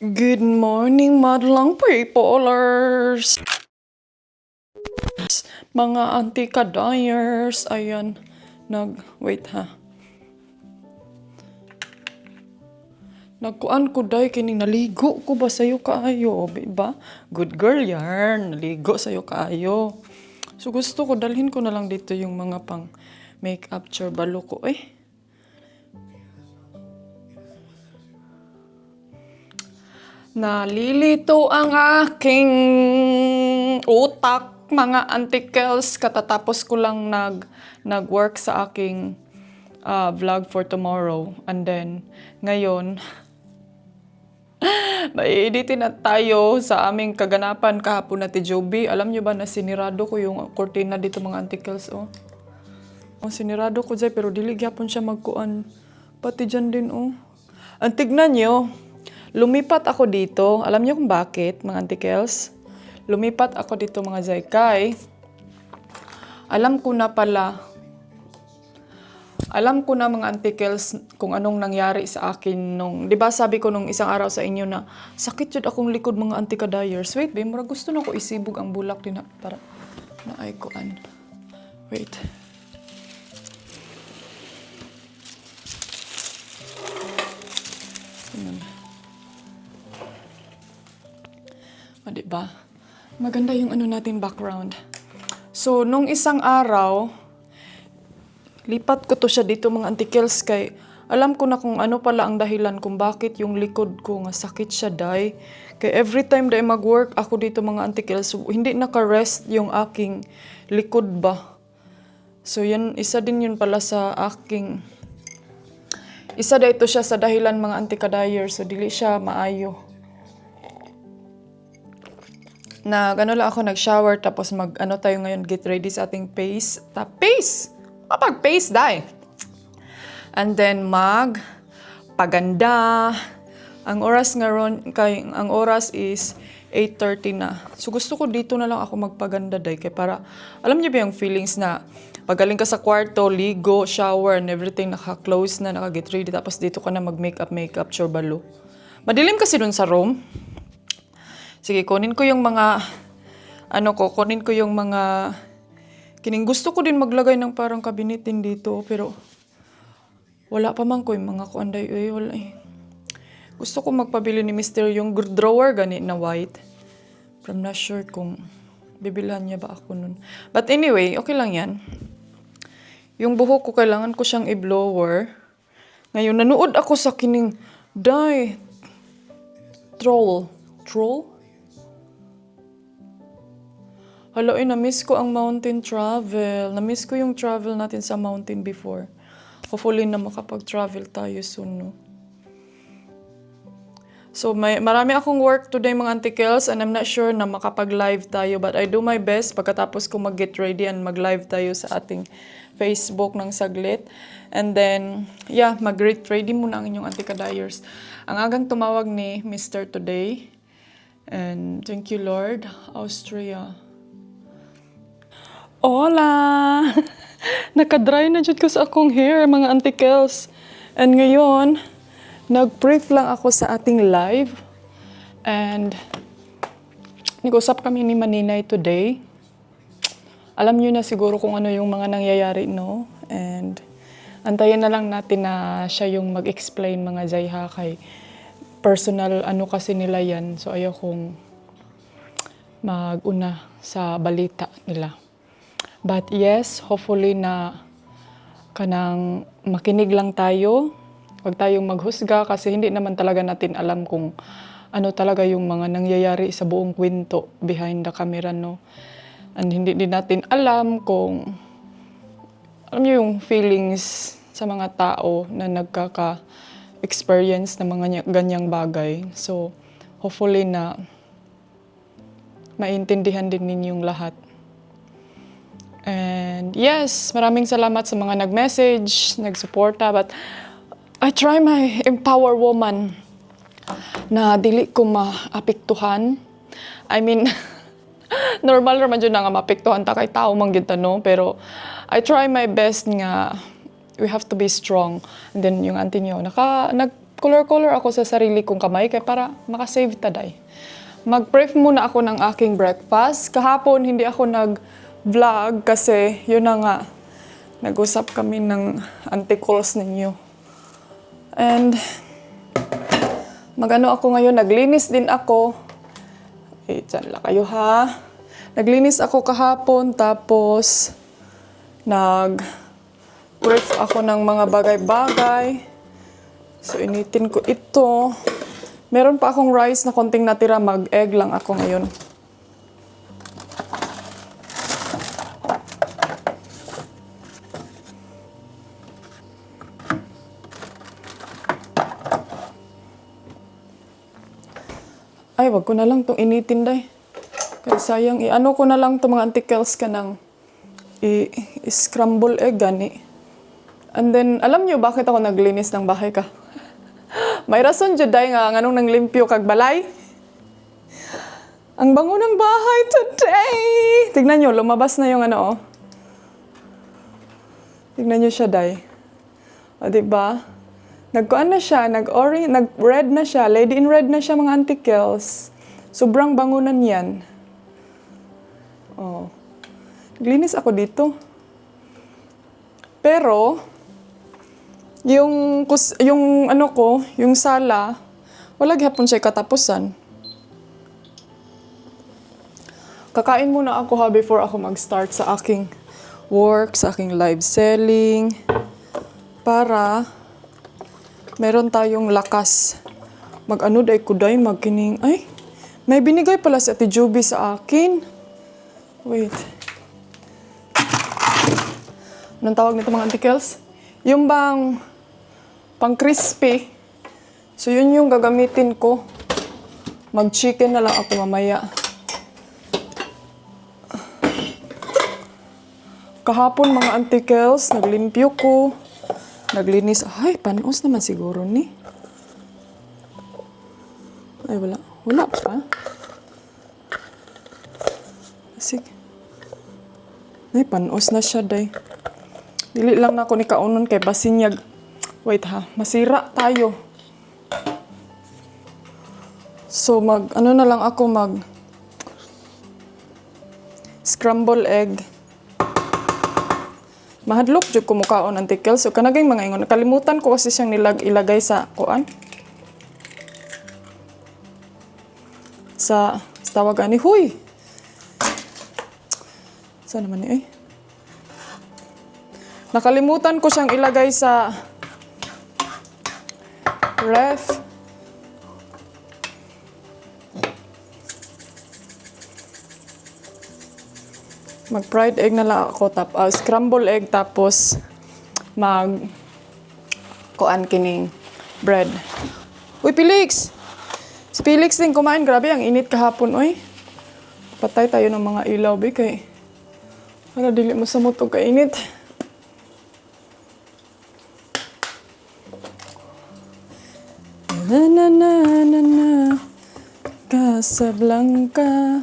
Good morning, madlang peoplers! Mga anti-ka-dyers, ayan, wait ha. Nagkuan ko day, kining naligo ko ba sa'yo kaayo, ba? Good girl yarn, naligo sa'yo kaayo. So gusto ko, dalhin ko na lang dito yung mga pang makeup charbalo ko, Nalilito ang aking utak, mga antikels. Katatapos ko lang nag-work sa aking vlog for tomorrow. And then, ngayon, may-editin na tayo sa aming kaganapan kahapon na Joby. Alam nyo ba na sinirado ko yung cortina dito, mga antikels, oh. Sinirado ko dyan, pero dili gyapon siya magkuan. Pati dyan din, oh. Ang tignan nyo, lumipat ako dito. Alam niyo kung bakit, mga antikels? Lumipat ako dito, mga zaykay. Alam ko na, mga antikels, kung anong nangyari sa akin nung... Di ba sabi ko nung isang araw sa inyo na sakit yun akong likod, mga antika-dyers. Wait, mura gusto na ko isibog ang bulak din na para na ay kuan. Wait. Diba? Maganda yung ano natin background. So, nung isang araw, lipat ko to siya dito, mga antikels, kay alam ko na kung ano pala ang dahilan kung bakit yung likod ko nga sakit siya, day. Kay every time day mag-work ako dito, mga antikels, hindi naka-rest yung aking likod ba. So, yan, isa din yun pala sa aking... Isa da ito siya sa dahilan, mga antika-dyers, so dili siya maayo. Nag-shower, tapos tayo ngayon, get ready sa ating pace. Pace! Papag-pace, day! And then, paganda. Ang oras is 8:30 na. So, gusto ko dito na lang ako magpaganda, day. Kaya para, alam niyo ba yung feelings na pagaling ka sa kwarto, ligo, shower, and everything, naka-close na, naka-get ready, tapos dito ka na mag-makeup, chorbalo. Madilim kasi dun sa room. Sige, kunin ko yung mga gusto ko din maglagay ng parang kabinetin dito, pero wala pa man ko yung mga kuanday, wala eh. Gusto ko magpabili ni Mr. yung drawer gani na white. Pero I'm not sure kung bibilhan niya ba ako nun. But anyway, okay lang yan. Yung buhok ko, kailangan ko siyang i-blower. Ngayon, nanood ako sa kining Troll? Hala, na-miss ko ang mountain travel. Na-miss ko yung travel natin sa mountain before. Hopefully na makapag-travel tayo soon, no? So, marami akong work today, mga antikels, and I'm not sure na makapag-live tayo, but I do my best pagkatapos ko mag-get ready and mag-live tayo sa ating Facebook ng saglit. And then, mag-get ready muna ang inyong antika-dyers. Ang agang tumawag ni Mr. today. And thank you, Lord. Austria. Hola! Nakadry na dyan ko sa akong hair, mga antikels. And ngayon, nag-brief lang ako sa ating live. And nag-usap kami ni Maninay today. Alam niyo na siguro kung ano yung mga nangyayari, no? And antayin na lang natin na siya yung mag-explain, mga Zayha, kay personal kasi nila yan. So ayaw kong mag-una sa balita nila. But yes, hopefully na kanang makinig lang tayo. Huwag tayong maghusga kasi hindi naman talaga natin alam kung ano talaga yung mga nangyayari sa buong kwento behind the camera, no? And hindi din natin alam kung, alam niyo yung feelings sa mga tao na nagkaka-experience ng mga ganyang bagay. So, hopefully na maintindihan din ninyong lahat. And yes, maraming salamat sa mga nag-message, nag-suporta, but I try my empower woman na dili ko maapektuhan. I mean, normal naman dyan na nga maapektuhan ta kay tao man gyud no, pero I try my best nga we have to be strong. And then yung auntie niyo, Color-color ako sa sarili kong kamay kaya para makasave taday. Mag-prep muna ako ng aking breakfast. Kahapon hindi ako nag-vlog kasi yun na nga. Nag-usap kami ng auntie calls ninyo. And magano ako ngayon, naglinis din ako. Dyan lang kayo ha. Naglinis ako kahapon tapos nag-prep ako ng mga bagay-bagay. So, initin ko ito. Meron pa akong rice na konting natira. Mag-egg lang ako ngayon. Ay, wag ko na lang itong initin, day. Kaya sayang, i-ano ko na lang itong mga antikels ka ng i-scramble egg, gani. And then, alam nyo bakit ako naglinis ng bahay ka? May rason dyan, day, nga nganong nang limpyo kag balay. Ang bango ng bahay today! Tignan nyo, lumabas na yung ano, oh. Tignan nyo siya, day. O, diba? Nagkuan na siya, nag-red na siya, lady in red na siya, mga antikels. Sobrang bangunan yan. Oh. Naglinis ako dito. Pero, yung ano ko, yung sala, wala gihapon siya katapusan. Kakain muna ako ha before ako mag-start sa aking work, sa aking live selling. Para meron tayong lakas. Mag-ano day kuday, magkining. Ay, may binigay pala si Ate Juby sa akin. Wait. Anong tawag nito mga antikels? Yung bang pang-crispy. So, yun yung gagamitin ko. Mag-chicken na lang ako mamaya. Kahapon mga antikels, naglimpyo ko. Naglinis. Ay, panos naman siguro ni. Ay, wala. Wala pa. Sige. Ay, panos na siya, day. Dili lang na ako ni kaunon kay basinyag. Wait ha, masira tayo. So, ano na lang ako scramble egg. Mahadlok jud ko mukaon antikel. So, kanagay mga ingon. Nakalimutan ko kasi siyang ilagay sa kuan. Sa tawag ani, huy! Saan naman ni, nakalimutan ko siyang ilagay sa ref. Mag-fried egg na lang ako, scramble egg, tapos kuan kining bread. Uy, Felix! Si Felix din kumain. Grabe, ang init kahapon, oy. Patay tayo ng mga ilaw, be, kay para dili mo sa mutog kainit. Na na na na na Casablanca.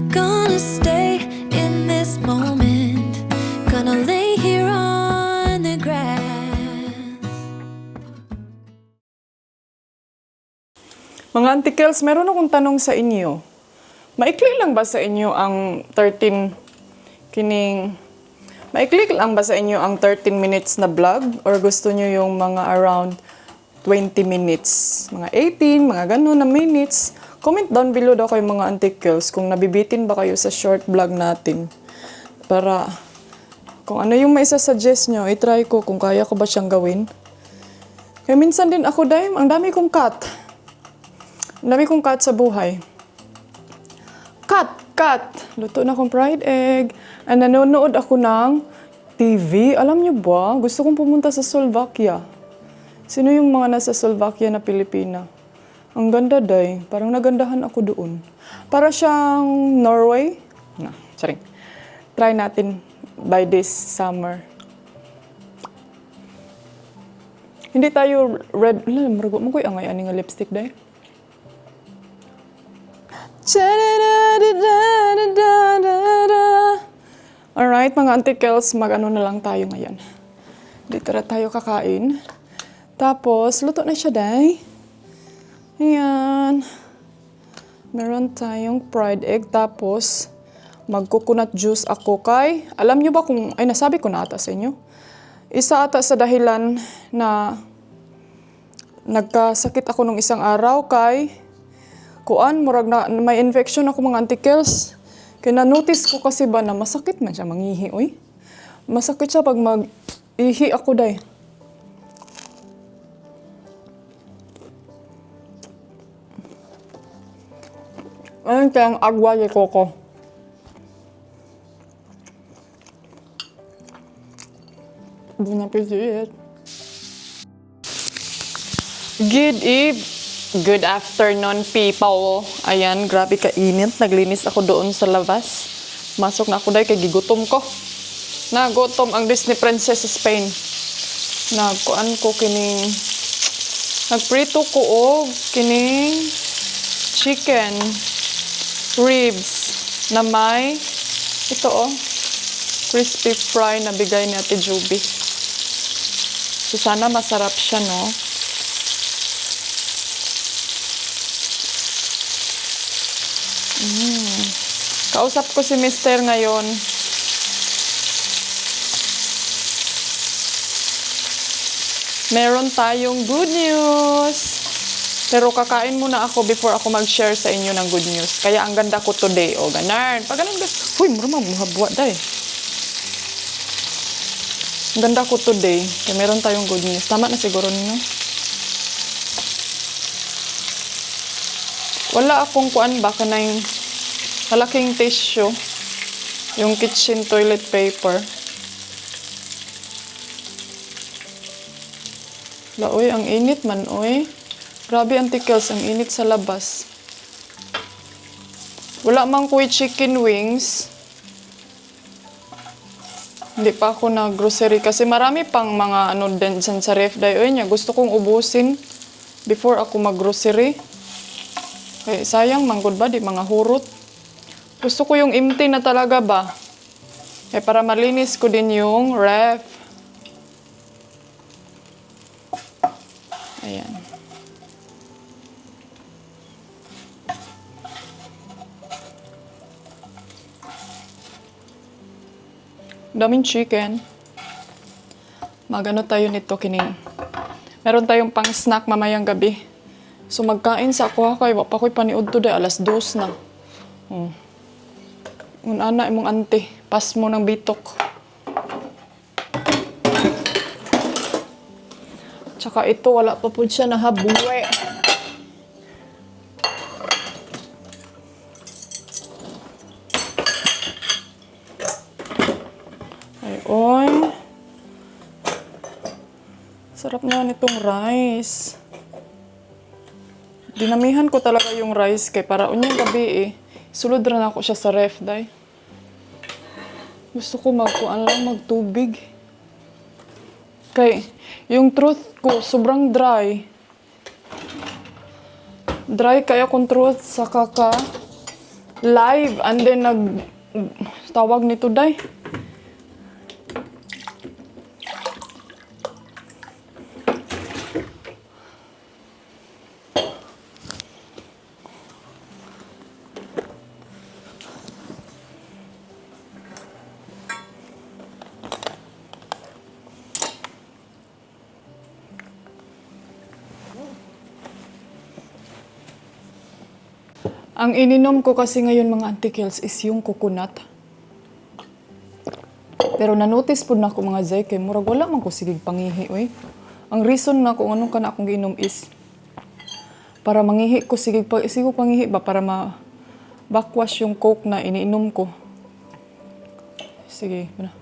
Gonna stay in this moment. Gonna lay here on the grass. Mga antikels, meron akong tanong sa inyo. Maikli lang ba sa inyo ang 13 Maikli lang ba sa inyo ang 13 minutes na vlog? Or gusto nyo yung mga around 20 minutes? Mga 18, mga ganun na minutes? Comment down below daw kayo mga antikels kung nabibitin ba kayo sa short vlog natin. Para kung ano yung maisa-suggest nyo, itry ko kung kaya ko ba siyang gawin. Kaya minsan din ako, ang dami kong cut. Ang dami kong cut sa buhay. Cut! Luto na akong fried egg. And nanonood ako ng TV. Alam niyo ba, gusto kong pumunta sa Slovakia. Sino yung mga nasa Slovakia na Pilipina? Ang ganda, day. Parang nagandahan ako doon. Para siyang Norway. Charing. Try natin by this summer. Hindi tayo red. Wala, marago mo ko'y angay ani nga lipstick day. Alright, mga antikels, mag-ano na lang tayo ngayon. Dito na tayo kakain. Tapos, luto na siya, day. Ayan. Meron tayong fried egg. Tapos, mag-coconut juice ako kay... Alam nyo ba kung... Ay, nasabi ko na ata sa inyo. Isa ata sa dahilan na nagkasakit ako nung isang araw kay... Kuan, murag na may infection ako mga antikels. Kaya na-notice ko kasi ba na masakit man siya mangihi, oy. Masakit siya pag mag-ihi ako, day. Ayun kaya ang agwa de coco. Bon appetit. Good afternoon, people. Ayan, grabe ka-init. Naglinis ako doon sa labas. Masok na ako dahil kay gigutom ko. Nagutom ang Disney Princess sa Spain. Nagkuan ko kining... Nagprito ko og kining chicken ribs na may ito crispy fry na bigay ni Ate Juby. So sana masarap siya, no? Kausap ko si Mister ngayon. Meron tayong good news. Pero kakain muna ako before ako mag-share sa inyo ng good news. Kaya ang ganda ko today. O, ganar. Pag ganun, huy, marama, muhabwa day. Ang ganda ko today. Kaya meron tayong good news. Tama na siguro ninyo. Wala akong kuan ba kanang malaking tissue. Yung kitchen toilet paper. Laoy, ang init man, oy. Grabe, antikels, ang init sa labas. Wala mang kuy chicken wings. Hindi pa ako na-grocery kasi marami pang mga ano din dyan sa ref day. Oy, niya, gusto kong ubusin before ako mag-grocery. Kaya sayang, manggod ba, di mga hurot. Gusto ko yung empty na talaga ba. Kaya para malinis ko din yung ref. Ayan. Daming chicken. Magano tayo nito kining. Meron tayong pang snack mamayang gabi. So magkain sa ako kay wa pa ko'y paniud to day, 2:00 na. Ana imong ante, pas mo ng bitok. Tsaka ito wala pa pud siya nahabuwe. Oy. Sarap na nitong rice. Dinamihan ko talaga yung rice kay para unyang gabi sulod rin ako siya sa ref, day. Gusto ko magkuan lang magtubig. Kay yung truth ko sobrang dry. Dry kaya kung truth sa kaka live and then tawag nito, day. Ang ininom ko kasi ngayon mga antikels is yung coconut. Pero na-notice po na ako mga zay kay murag wala man ko sigig pangihi, oy. Ang reason na kung anong kana akong giinom is para mangihi ko sigig pangihi ba para backwash yung coke na iniinom ko. Sige, na.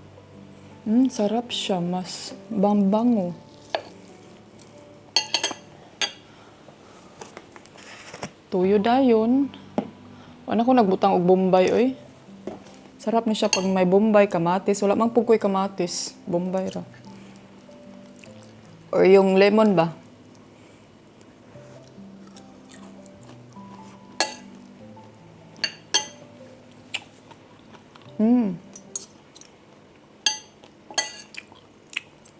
Sarap siya, mas bambango. Tuyo dayon. Wala ko nagbutang og bombay, oy. Sarap ni siya pag may bombay, kamatis. Wala mang pugoy kamatis. Bombay ra. Or yung lemon ba?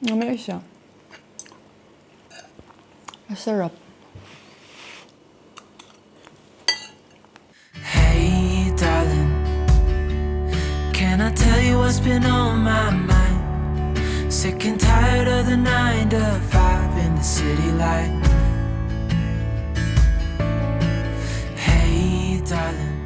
Namay siya. Masarap. Hey, darling, can I tell you what's been on my mind? Sick and tired of the 9 to 5 in the city light. Hey, darling,